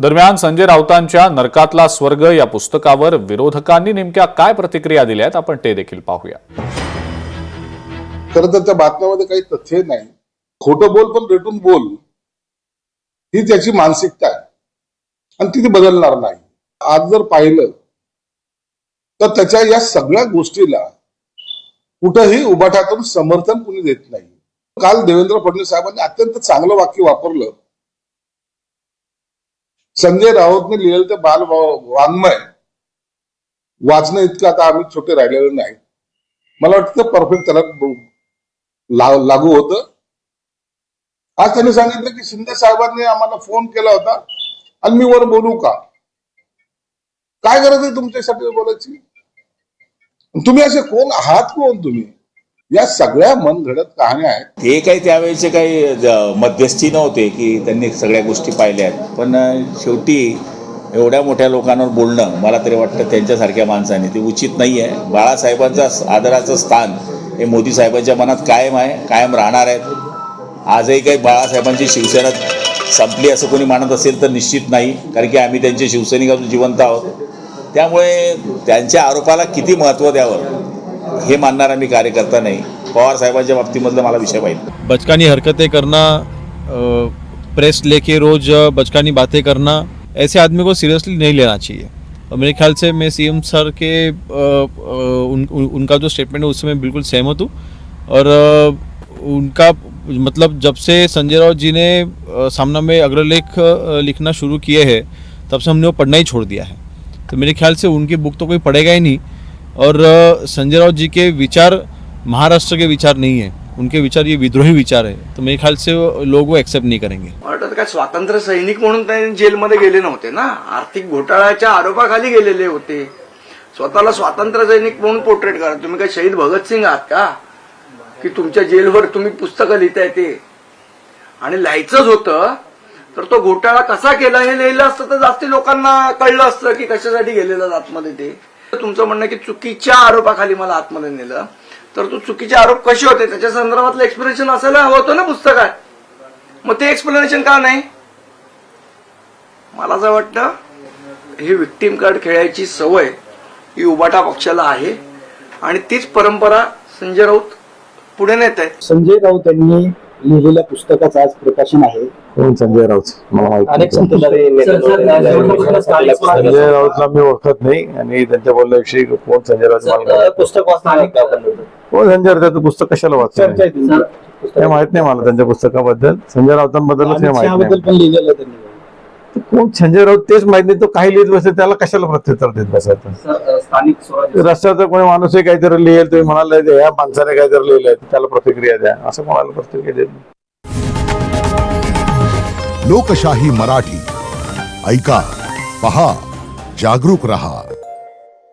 दरम्यान संजय राऊतांच्या नरकातला स्वर्ग या पुस्तकावर विरोधकांनी नेमक्या काय प्रतिक्रिया दिल्यात आपण ते देखील पाहूया। खरं तर त्या बातम्यामध्ये काही तथ्य नाही, खोटं बोल पण रेटून बोल ही त्याची मानसिकता आहे आणि ती बदलणार नाही। आज जर पाहिलं तर त्याच्या या सगळ्या गोष्टीला कुठंही उभाटातून समर्थन कुणी देत नाही। काल देवेंद्र फडणवीस साहेबांनी अत्यंत चांगलं वाक्य वापरलं, संजय राऊतने लिहिलेलं ते बाल वाङ्मय वाचणं इतकं आता आम्ही छोटे राहिलेलो नाही। मला वाटतं परफेक्ट त्याला लागू होतं। आज त्यांनी सांगितलं की शिंदे साहेबांनी आम्हाला फोन केला होता आणि मी वर बोलू का? काय गरज आहे तुमच्यासाठी बोलायची? तुम्ही असे कोण आहात? कोण तुम्ही? या सगळ्या मनगडत कहाण्या आहेत। ते काही त्यावेळेचे काही मध्यस्थी नव्हते की त्यांनी सगळ्या गोष्टी पाहिल्या आहेत, पण शेवटी एवढ्या मोठ्या लोकांवर बोलणं मला तरी वाटतं त्यांच्यासारख्या माणसाने ते उचित नाही आहे। बाळासाहेबांचं आदराचं स्थान हे मोदी साहेबांच्या मनात कायम आहे, कायम राहणार आहेत। आजही काही बाळासाहेबांची शिवसेना संपली असं कोणी मानत असेल तर निश्चित नाही, कारण की आम्ही त्यांचे शिवसैनिक अजून जिवंत आहोत। त्यामुळे त्यांच्या आरोपाला किती महत्त्व द्यावं हे मानणारा मी कार्यकर्ता नहीं। पवार साहेबांच्या बाबतीमधलं मला विषय माहिती। बचकानी हरकतें करना, प्रेस लेके रोज बचकानी बातें करना, ऐसे आदमी को सीरियसली नहीं लेना चाहिए। और मेरे ख्याल से मैं सीएम सर के उनका जो स्टेटमेंट है उससे मैं बिल्कुल सहमत हूँ। और उनका मतलब जब से संजय राउत जी ने सामना में अग्रलेख लिखना शुरू किए हैं तब से हमने वो पढ़ना ही छोड़ दिया है। तो मेरे ख्याल से उनकी बुक तो कोई पढ़ेगा ही नहीं। और संजय राउत जी के विचार महाराष्ट्र के विचार नहीं है, उनके विचार ये विद्रोही विचार है। तो मेरे ख्याल से लोग वो एक्सेप्ट नहीं करेंगे। वाटत काय स्वातंत्र्य सैनिक म्हणून ते जेलमध्ये गेले नव्हते ना, आर्थिक घोटाळ्याच्या आरोपाखाली गेलेले होते। स्वतःला स्वातंत्र्य सैनिक म्हणून पोर्ट्रेट करा। तुम्ही काय शहीद भगतसिंग आहात का की तुमच्या जेलवर तुम्ही पुस्तकं लिहिताय ते? आणि लिहायचंच होतं तर तो घोटाळा कसा केला हे लिहिलं असतं तर जास्ती लोकांना कळलं असतं की कशासाठी गेलेलं आतमध्ये ते। तुमचं म्हणणं की चुकीच्या आरोपाखाली मला आतमध्ये नेलं, तर तो चुकीचे आरोप कसे होते त्याच्या संदर्भातलं एक्सप्लेनेशन असायला हवं होतं ना पुस्तकात। मग ते एक्सप्लेनेशन का नाही? मला असं वाटतं ही विक्टिम कार्ड खेळायची सवय ही उबाटा पक्षाला आहे आणि तीच परंपरा संजय राऊत पुढे नेत आहेत। संजय राऊत यांनी लिहिलेल्या पुस्तकाचं आज प्रकाशन आहे। कोण संजय राऊत? मला माहिती अनेक संजय राऊतला मी ओळखत नाही आणि त्यांच्या बोलण्याविषयी कोण संजय राऊत पुस्तक वाचणार कोण संजय राऊत पुस्तक कशाला वाचतं हे माहित नाही मला। त्यांच्या पुस्तकाबद्दल संजय राऊतांबद्दलच हे माहिती पण लिहिलेलं त्यांनी। कोण संजय राऊत तेच माहित नाही, तो काही लिहित बसेल त्याला कशाला प्रत्युत्तर देत बसायचं? स्थानिक स्वराज्य रस्त्याचं कोणी माणूस काहीतरी लिहिल, तुम्ही म्हणाल या माणसाने काहीतरी लिहिलंय त्याला प्रतिक्रिया द्या, असं कोणाला प्रतिक्रिया देत नाही। लोकशाही मराठी ऐका, पहा, जागरूक रहा।